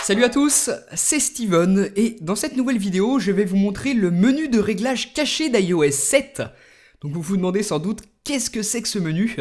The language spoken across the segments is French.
Salut à tous, c'est Steven et dans cette nouvelle vidéo, je vais vous montrer le menu de réglage caché d'iOS 7. Donc vous vous demandez sans doute qu'est-ce que c'est que ce menu?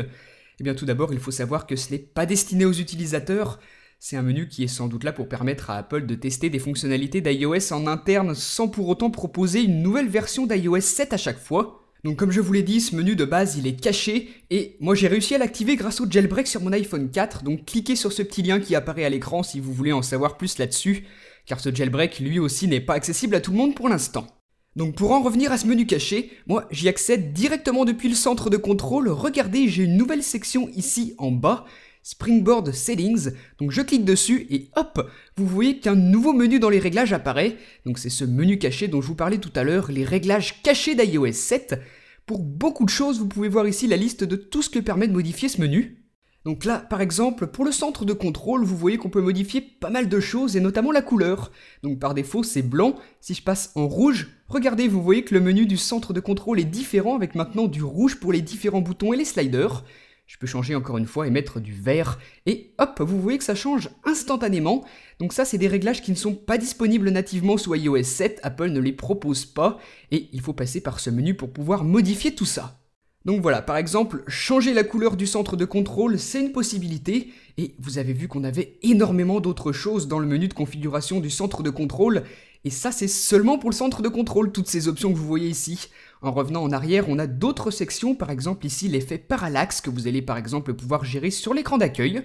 Eh bien tout d'abord, il faut savoir que ce n'est pas destiné aux utilisateurs. C'est un menu qui est sans doute là pour permettre à Apple de tester des fonctionnalités d'iOS en interne sans pour autant proposer une nouvelle version d'iOS 7 à chaque fois. Donc comme je vous l'ai dit, ce menu de base il est caché et moi j'ai réussi à l'activer grâce au jailbreak sur mon iPhone 4, donc cliquez sur ce petit lien qui apparaît à l'écran si vous voulez en savoir plus là-dessus, car ce jailbreak lui aussi n'est pas accessible à tout le monde pour l'instant. Donc pour en revenir à ce menu caché, moi j'y accède directement depuis le centre de contrôle. Regardez, j'ai une nouvelle section ici en bas, Springboard Settings, donc je clique dessus et hop, vous voyez qu'un nouveau menu dans les réglages apparaît. Donc c'est ce menu caché dont je vous parlais tout à l'heure, les réglages cachés d'iOS 7. Pour beaucoup de choses, vous pouvez voir ici la liste de tout ce que permet de modifier ce menu. Donc là, par exemple, pour le centre de contrôle, vous voyez qu'on peut modifier pas mal de choses et notamment la couleur. Donc par défaut, c'est blanc. Si je passe en rouge, regardez, vous voyez que le menu du centre de contrôle est différent avec maintenant du rouge pour les différents boutons et les sliders. Je peux changer encore une fois et mettre du vert. Et hop, vous voyez que ça change instantanément. Donc ça, c'est des réglages qui ne sont pas disponibles nativement sous iOS 7. Apple ne les propose pas. Et il faut passer par ce menu pour pouvoir modifier tout ça. Donc voilà, par exemple, changer la couleur du centre de contrôle, c'est une possibilité. Et vous avez vu qu'on avait énormément d'autres choses dans le menu de configuration du centre de contrôle. Et ça, c'est seulement pour le centre de contrôle, toutes ces options que vous voyez ici. En revenant en arrière, on a d'autres sections, par exemple ici l'effet parallaxe que vous allez par exemple pouvoir gérer sur l'écran d'accueil.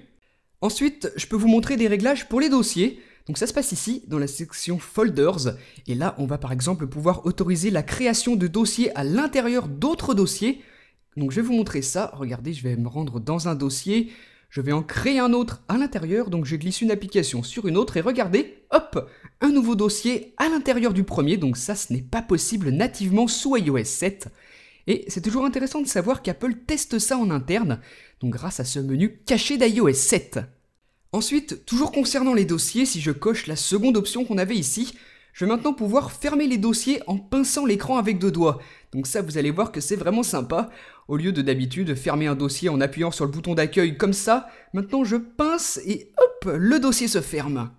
Ensuite, je peux vous montrer des réglages pour les dossiers. Donc ça se passe ici, dans la section Folders. Et là, on va par exemple pouvoir autoriser la création de dossiers à l'intérieur d'autres dossiers. Donc je vais vous montrer ça. Regardez, je vais me rendre dans un dossier. Je vais en créer un autre à l'intérieur, donc je glisse une application sur une autre et regardez, hop, un nouveau dossier à l'intérieur du premier, donc ça ce n'est pas possible nativement sous iOS 7. Et c'est toujours intéressant de savoir qu'Apple teste ça en interne, donc grâce à ce menu caché d'iOS 7. Ensuite, toujours concernant les dossiers, si je coche la seconde option qu'on avait ici, je vais maintenant pouvoir fermer les dossiers en pinçant l'écran avec deux doigts. Donc ça, vous allez voir que c'est vraiment sympa. Au lieu de d'habitude fermer un dossier en appuyant sur le bouton d'accueil comme ça, maintenant je pince et hop, le dossier se ferme.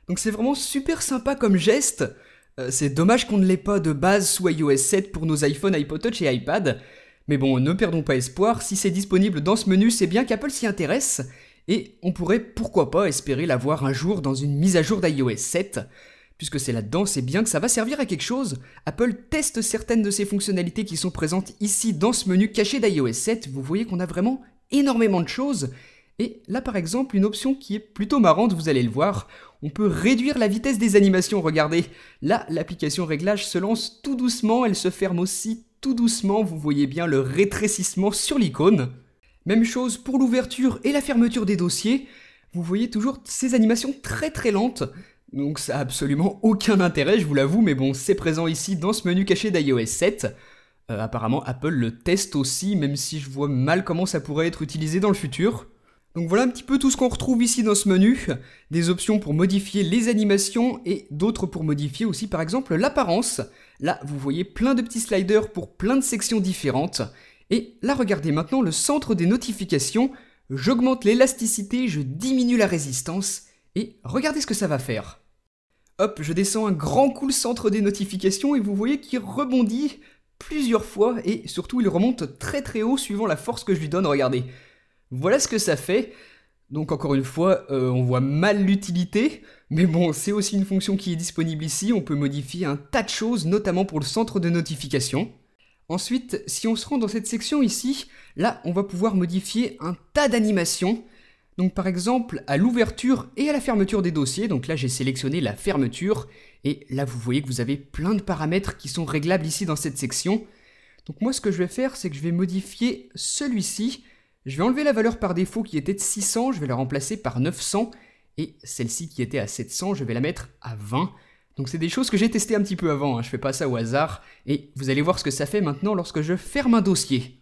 Donc c'est vraiment super sympa comme geste. C'est dommage qu'on ne l'ait pas de base sous iOS 7 pour nos iPhones, iPod Touch et iPad. Mais bon, ne perdons pas espoir, si c'est disponible dans ce menu, c'est bien qu'Apple s'y intéresse. Et on pourrait pourquoi pas espérer l'avoir un jour dans une mise à jour d'iOS 7. Puisque c'est là-dedans, c'est bien que ça va servir à quelque chose. Apple teste certaines de ces fonctionnalités qui sont présentes ici dans ce menu caché d'iOS 7. Vous voyez qu'on a vraiment énormément de choses. Et là par exemple, une option qui est plutôt marrante, vous allez le voir, on peut réduire la vitesse des animations, regardez. Là, l'application réglage se lance tout doucement, elle se ferme aussi tout doucement, vous voyez bien le rétrécissement sur l'icône. Même chose pour l'ouverture et la fermeture des dossiers. Vous voyez toujours ces animations très très lentes. Donc ça a absolument aucun intérêt, je vous l'avoue, mais bon, c'est présent ici dans ce menu caché d'iOS 7. Apparemment, Apple le teste aussi, même si je vois mal comment ça pourrait être utilisé dans le futur. Donc voilà un petit peu tout ce qu'on retrouve ici dans ce menu. Des options pour modifier les animations et d'autres pour modifier aussi par exemple l'apparence. Là, vous voyez plein de petits sliders pour plein de sections différentes. Et là, regardez maintenant le centre des notifications. J'augmente l'élasticité, je diminue la résistance. Et regardez ce que ça va faire. Hop, je descends un grand coup le centre des notifications et vous voyez qu'il rebondit plusieurs fois et surtout il remonte très très haut suivant la force que je lui donne, regardez. Voilà ce que ça fait. Donc encore une fois, on voit mal l'utilité, mais bon, c'est aussi une fonction qui est disponible ici, on peut modifier un tas de choses, notamment pour le centre de notification. Ensuite, si on se rend dans cette section ici, là on va pouvoir modifier un tas d'animations. Donc par exemple, à l'ouverture et à la fermeture des dossiers, donc là j'ai sélectionné la fermeture, et là vous voyez que vous avez plein de paramètres qui sont réglables ici dans cette section. Donc moi ce que je vais faire, c'est que je vais modifier celui-ci, je vais enlever la valeur par défaut qui était de 600, je vais la remplacer par 900, et celle-ci qui était à 700, je vais la mettre à 20. Donc c'est des choses que j'ai testées un petit peu avant, hein, je fais pas ça au hasard, et vous allez voir ce que ça fait maintenant lorsque je ferme un dossier.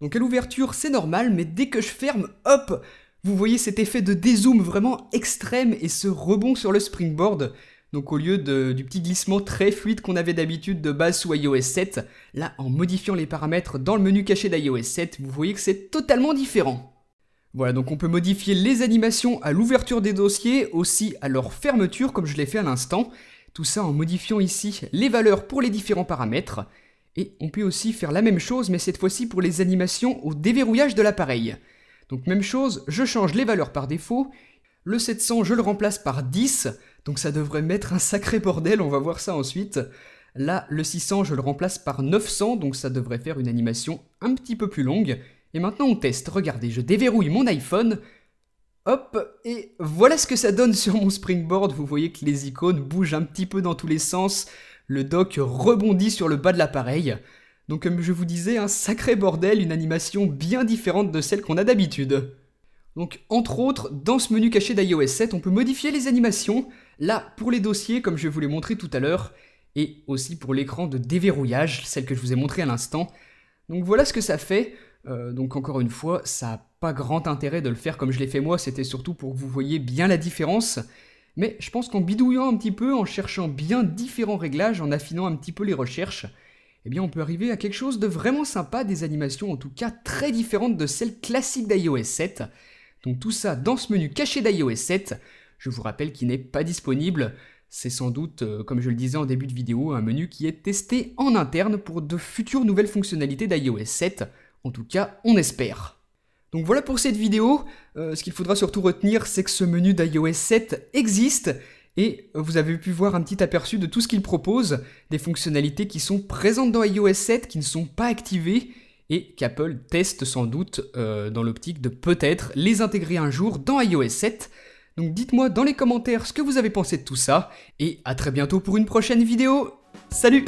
Donc à l'ouverture c'est normal, mais dès que je ferme, hop, vous voyez cet effet de dézoom vraiment extrême et ce rebond sur le springboard. Donc au lieu du petit glissement très fluide qu'on avait d'habitude de base sous iOS 7, là en modifiant les paramètres dans le menu caché d'iOS 7, vous voyez que c'est totalement différent. Voilà, donc on peut modifier les animations à l'ouverture des dossiers, aussi à leur fermeture comme je l'ai fait à l'instant. Tout ça en modifiant ici les valeurs pour les différents paramètres. Et on peut aussi faire la même chose, mais cette fois-ci pour les animations au déverrouillage de l'appareil. Donc même chose, je change les valeurs par défaut. Le 700, je le remplace par 10, donc ça devrait mettre un sacré bordel, on va voir ça ensuite. Là, le 600, je le remplace par 900, donc ça devrait faire une animation un petit peu plus longue. Et maintenant on teste, regardez, je déverrouille mon iPhone. Hop, et voilà ce que ça donne sur mon Springboard. Vous voyez que les icônes bougent un petit peu dans tous les sens. Le dock rebondit sur le bas de l'appareil. Donc comme je vous disais, un sacré bordel, une animation bien différente de celle qu'on a d'habitude. Donc entre autres, dans ce menu caché d'iOS 7, on peut modifier les animations. Là, pour les dossiers, comme je vous l'ai montré tout à l'heure, et aussi pour l'écran de déverrouillage, celle que je vous ai montré à l'instant. Donc voilà ce que ça fait. Donc encore une fois, ça n'a pas grand intérêt de le faire comme je l'ai fait moi, c'était surtout pour que vous voyez bien la différence. Mais je pense qu'en bidouillant un petit peu, en cherchant bien différents réglages, en affinant un petit peu les recherches, eh bien on peut arriver à quelque chose de vraiment sympa, des animations en tout cas très différentes de celles classiques d'iOS 7. Donc tout ça dans ce menu caché d'iOS 7, je vous rappelle qu'il n'est pas disponible. C'est sans doute, comme je le disais en début de vidéo, un menu qui est testé en interne pour de futures nouvelles fonctionnalités d'iOS 7. En tout cas, on espère. Donc voilà pour cette vidéo. Ce qu'il faudra surtout retenir, c'est que ce menu d'iOS 7 existe et vous avez pu voir un petit aperçu de tout ce qu'il propose, des fonctionnalités qui sont présentes dans iOS 7, qui ne sont pas activées et qu'Apple teste sans doute dans l'optique de peut-être les intégrer un jour dans iOS 7. Donc dites-moi dans les commentaires ce que vous avez pensé de tout ça et à très bientôt pour une prochaine vidéo. Salut!